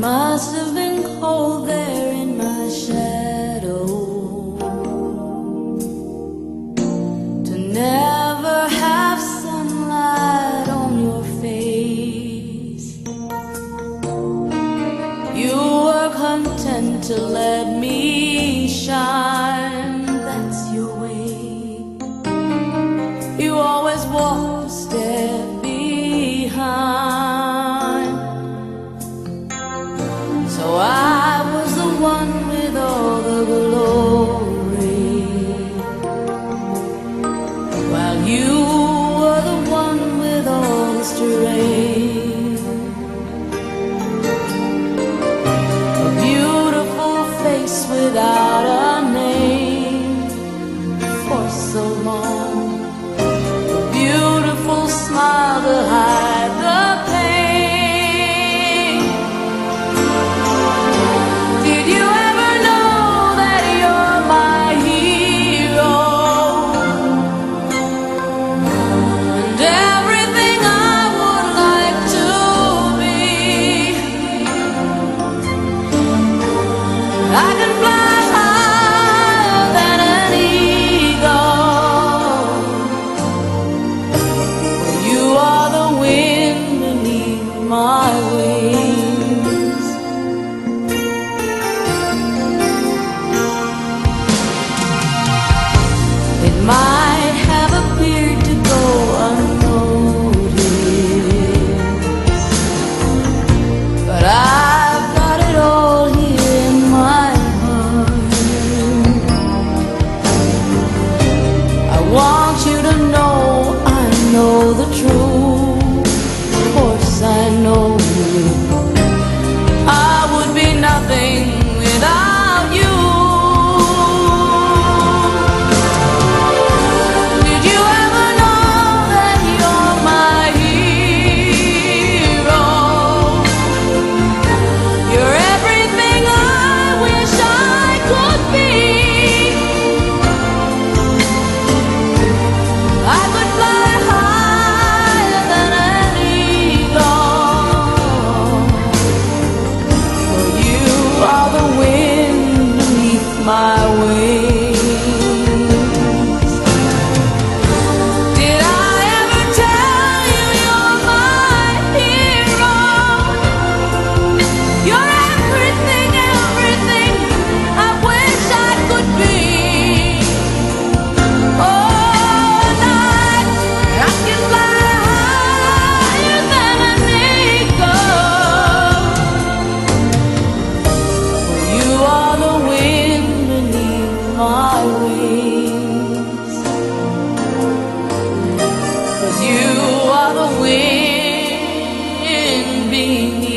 must have been cold there in my shadow to never have sunlight on your face. You were content to let me shine, that's your way. You always walked a step behind. So I was the one with all the glory, while you were the one with all the strength. A beautiful face without a name for so long, a beautiful smile to hide the pain. Did you ever know that you're my hero? And everything I would like to be. I can fly higher than an eagle. You are the wind beneath my wings. It might have appeared to go unnoticed, but I've got it all here in my heart. I want you to know I know the truth. Of course I know you. I would be nothing without you. Did you ever know that you're my hero? You're everything I wish I could be. I could fly higher than an eagle, for you are the wind beneath my wings. Did I ever tell you you're my hero? You're everything, everything I wish I could be. Oh, night, I can fly higher than an eagle. You are the wind beneath my wings. 'Cause you are the wind beneath